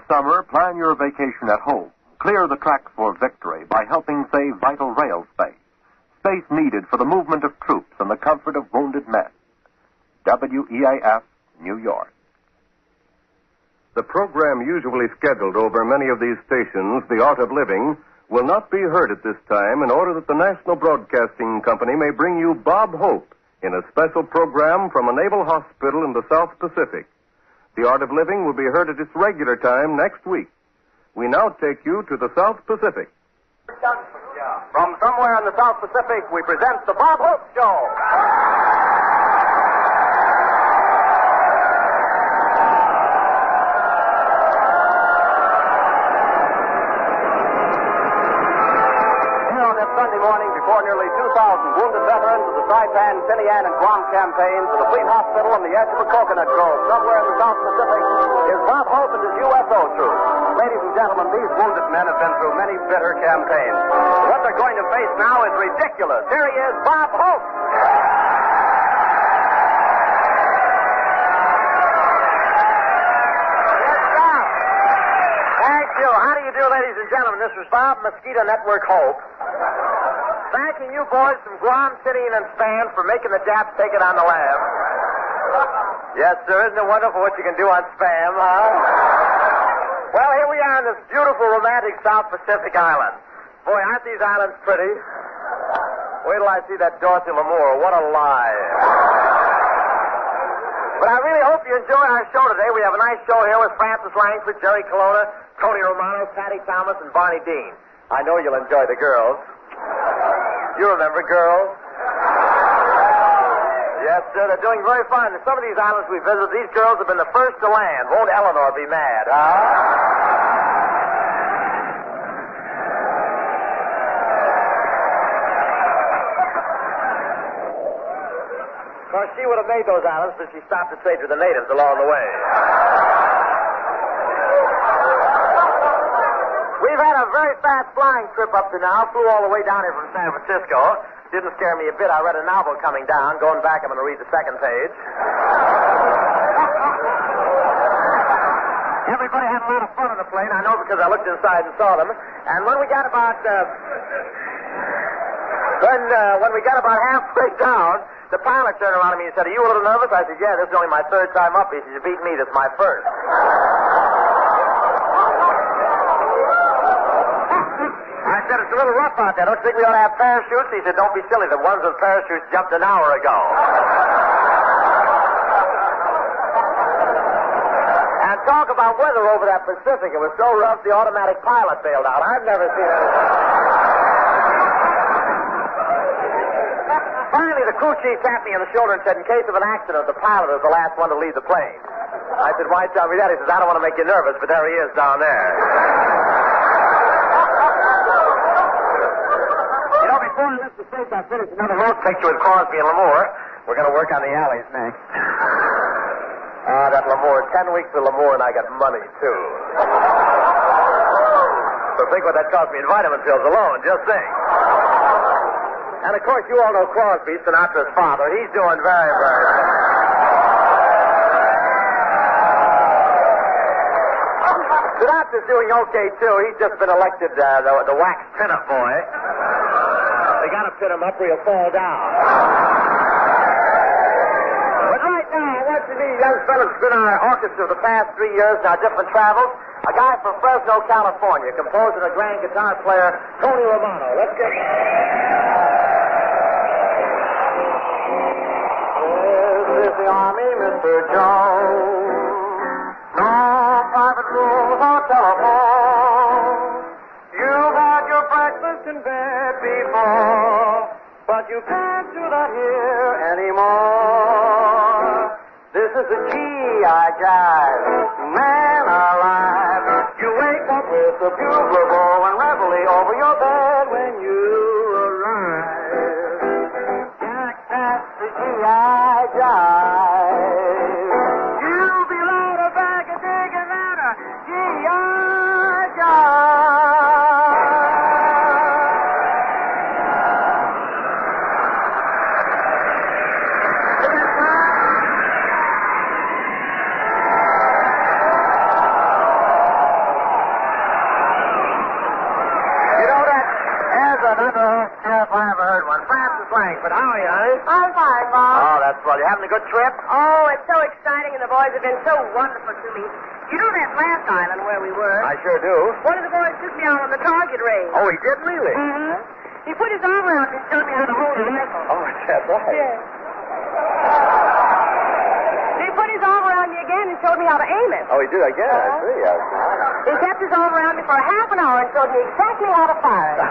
summer, plan your vacation at home. Clear the tracks for victory by helping save vital rail space. Space needed for the movement of troops and the comfort of wounded men. WEAF, New York. The program usually scheduled over many of these stations, The Art of Living, will not be heard at this time in order that the National Broadcasting Company may bring you Bob Hope in a special program from a naval hospital in the South Pacific. The Art of Living will be heard at its regular time next week. We now take you to the South Pacific. From somewhere in the South Pacific, we present the Bob Hope Show. Here on this Sunday morning, before nearly 2,000 wounded veterans of the Saipan, Tinian, and Guam campaigns, the Fleet Hospital on the edge of a coconut grove somewhere in the South Pacific, is Bob Hope and his USO troop. Ladies and gentlemen, these wounded men have been through many bitter campaigns. What they're going to face now is ridiculous. Here he is, Bob Hope. Thank you. How do you do, ladies and gentlemen? This is Bob, Mosquito Network Hope. Thanking you boys from Guam, Tinian, and Span for making the Japs take it on the lam. Yes, sir. Isn't it wonderful what you can do on Spam, huh? Well, here we are on this beautiful, romantic South Pacific island. Boy, aren't these islands pretty? Wait till I see that Dorothy Lamour. What a lie. But I really hope you enjoy our show today. We have a nice show here with Francis Langford, Jerry Colonna, Tony Romano, Patty Thomas, and Barney Dean. I know you'll enjoy the girls. You remember girls? Yes, sir. They're doing very fine. In some of these islands we visit, these girls have been the first to land. Won't Eleanor be mad, huh? Of course, she would have made those islands, but she stopped to trade with the natives along the way. We've had a very fast flying trip up to now. Flew all the way down here from San Francisco. Didn't scare me a bit. I read a novel coming down. Going back, I'm going to read the second page. Everybody had a lot of fun on the plane. I know because I looked inside and saw them. And when we got about when we got about halfway down, the pilot turned around to me and said, "Are you a little nervous?" I said, "Yeah, this is only my third time up." He said, "You beat me. This is my first." I said, "It's a little rough out there. Don't you think we ought to have parachutes?" He said, "Don't be silly. The ones with parachutes jumped an hour ago." And talk about weather over that Pacific. It was so rough, the automatic pilot bailed out. I've never seen it. Finally, the crew chief tapped me on the shoulder and said, "In case of an accident, the pilot is the last one to leave the plane." I said, "Why tell me that?" He says, "I don't want to make you nervous, but there he is down there." Before I left the States, I finished another road picture with Crosby and Lamour. We're going to work on the alleys next. That Lamour. 10 weeks with Lamour, and I got money, too. So think what that cost me in vitamin pills alone. Just think. And, of course, you all know Crosby, Sinatra's father. He's doing very, very well. Sinatra's doing okay, too. He's just been elected the wax pin-up boy. They got to pin him up or he'll fall down. But right now, I want you to meet young fellas who's been our orchestra the past 3 years in our different travels. A guy from Fresno, California, composer and a grand guitar player, Tony Romano. Let's get This is the Army, Mr. Jones. No private rooms or telephone. You've had your breakfast in bed before, but you can't do that here anymore. This is the G.I. Jive, man alive. You wake up with a bugle blow and reveille over your bed when you arrive. Jack, that's the G.I. Jive. You'll be loud a bag of digging at a G.I. Jive. I'm fine, Bob. Oh, that's well. You having a good trip? Oh, it's so exciting, and the boys have been so wonderful to me. You know that last island where we were? I sure do. One of the boys took me out on the target range. Oh, he did really? Mm-hmm. He put his arm around me and showed me how to hold a rifle. Oh, that's right. Yes. He put his arm around me again and showed me how to aim it. Oh, he did, I guess. I see. He kept his arm around me for a half an hour and showed me exactly how to fire it.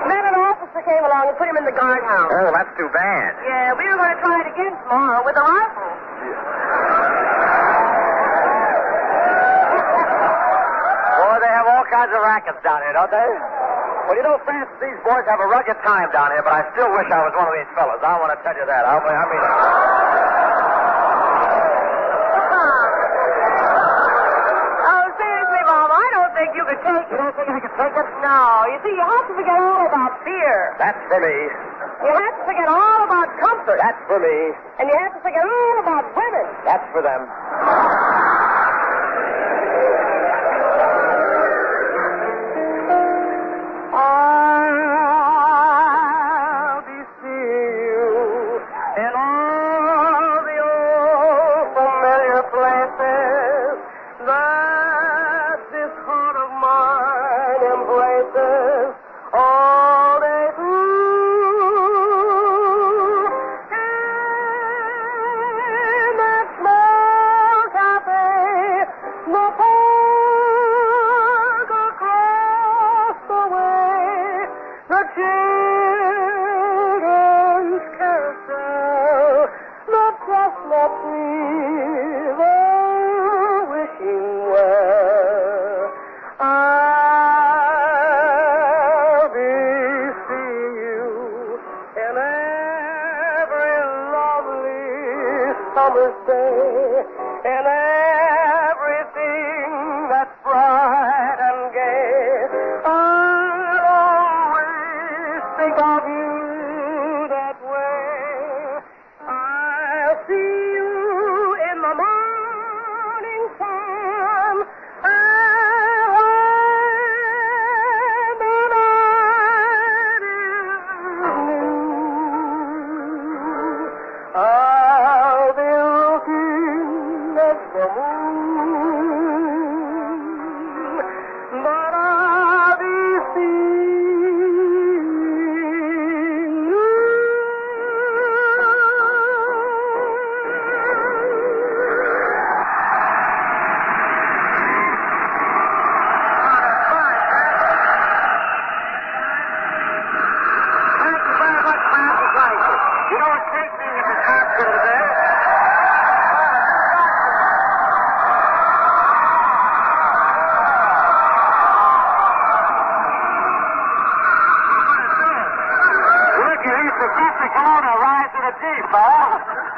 Then an officer came along and put him in the guardhouse. Oh, that's too bad. Yeah, we were going to try it again tomorrow with a rifle. Boy, they have all kinds of rackets down here, don't they? Well, you know, Francis, these boys have a rugged time down here, but I still wish I was one of these fellas. I want to tell you that. I mean... Oh, seriously, Bob, I don't think you could take it. You don't think I can take it? No, you see, you have to forget all about fear. That's for me. You have to forget all about comfort. That's for me. And you have to forget all about women. That's for them. I'll be seeing you in all the old familiar places that this heart of mine embraces all day through. In that small cafe, the park across the way, the children's carousel, the chestnut trees are wishing well. I'll be seeing you in every lovely summer's day, in everything that's bright and gay. I'll always think of you that way. I'll see you in the morning time, and when the night is new, I'll be looking at the moon, but I'll be seeing you. Thank you very much, Francis Rice. You know, it's great being at this hospital today. Look at here, Professor Colonna, rise to the chief, Paul.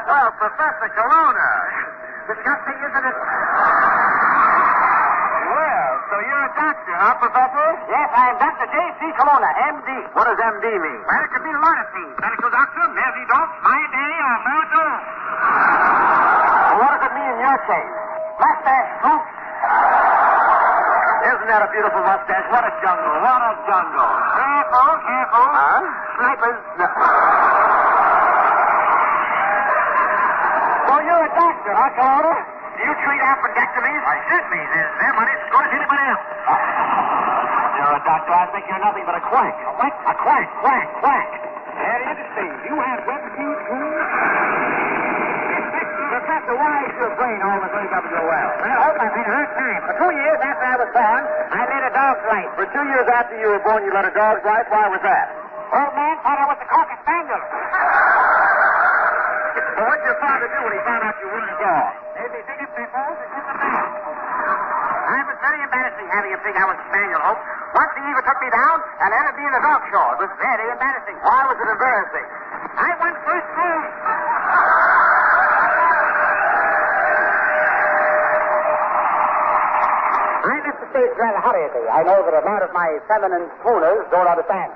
Oh, Professor Colonna. Disgusting, isn't it? Well, so you're a doctor, huh, Professor? Yes, I'm Dr. J.C. Colonna, M.D. What does M.D. mean? Well, it could mean a lot of things. Medical doctor, Mercy-Dope, my day, or miracle. Well, what does it mean in your case? Mustache, Scoop? Isn't that a beautiful mustache? What a jungle, what a jungle. Careful, careful. Huh? Snipers. No. So you're a doctor, huh, Colonna? Do you treat appendectomies? I should be. Their money's as good as anybody else. You're a doctor. I think you're nothing but a quack. A what? A quack, quack, quack. There you can see. You have wet feet, too? Professor, why is your brain always going up your well? Well, hold on, man. Hard time. For 2 years after I was born, I led a dog's life. For 2 years after you were born, you led a dog's life? Why was that? Old man thought I was a cocker spaniel. Well, what did your father do when he found out you were a dog? Maybe think it's pimples. It was very embarrassing having a pig. I was a spaniel, Hope. Once he even took me down and let me in the dog show. It was very embarrassing. Why was it embarrassing? I won first place. I left the stage rather hurriedly. I know that a lot of my feminine schooners don't understand.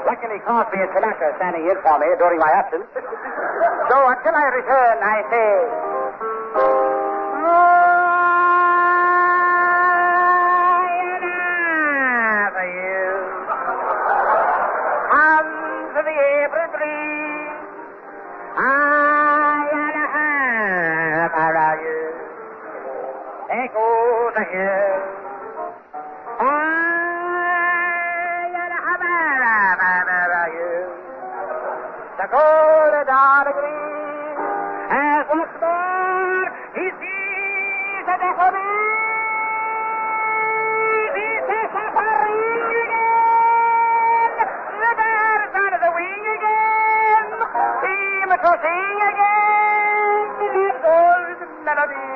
Luckily, Crosby and Tanaka are standing in for me during my absence. So until I return, I say... sayonara for you. The golden dawn green, as once more he sees the death of me. He says, "Ring again, the birds under the wing again, seem to sing again the golden melody."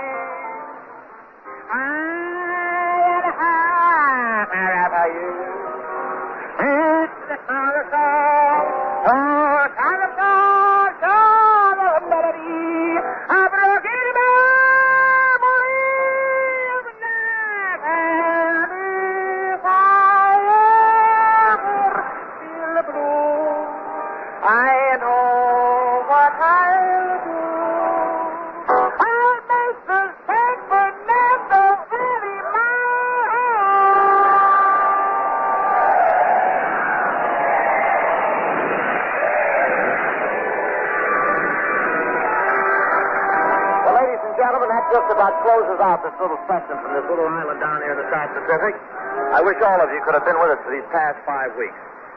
It's the song of songs, song of songs, song of melody, a broken memory of the night, and if I ever feel the blue, I know what I'll do. I'll make the sacred nest of really my home. Well, ladies and gentlemen, that just about closes out this little section from this little island down here in the South Pacific. I wish all of you could have been with us for these past 5 weeks.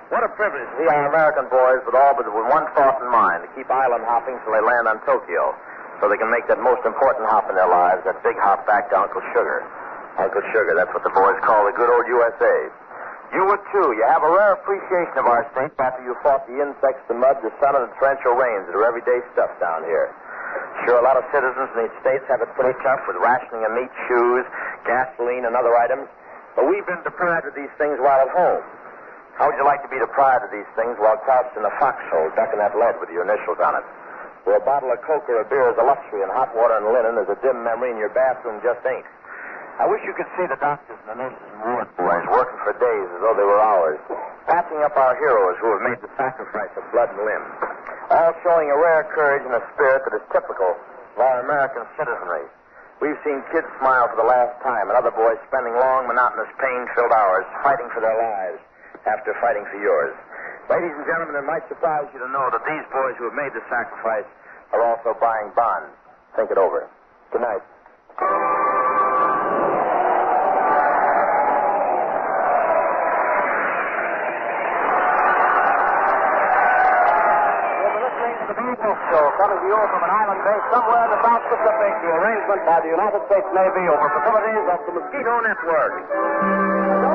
What a privilege to see our American boys with one thought in mind, to keep island hopping till they land on Tokyo, so they can make that most important hop in their lives, that big hop back to Uncle Sugar. Uncle Sugar, that's what the boys call the good old USA. You would, too. You have a rare appreciation of our state after you fought the insects, the mud, the sun, and the torrential rains that are everyday stuff down here. Sure, a lot of citizens in these states have it pretty tough with rationing of meat, shoes, gasoline, and other items, but we've been deprived of these things while at home. How would you like to be deprived of these things while crouched in a foxhole, ducking that lead with your initials on it? Where a bottle of Coke or a beer is a luxury and hot water and linen is a dim memory and your bathroom just ain't. I wish you could see the doctors and the nurses and ward boys working for days as though they were hours, patching up our heroes who have made the sacrifice of blood and limb, all showing a rare courage and a spirit that is typical of our American citizenry. We've seen kids smile for the last time and other boys spending long, monotonous, pain-filled hours fighting for their lives after fighting for yours. Ladies and gentlemen, it might surprise you to know that these boys who have made the sacrifice are also buying bonds. Think it over. Good night. Show coming to you from an island base somewhere in the South Pacific, the arrangement by the United States Navy over facilities of the Mosquito Network.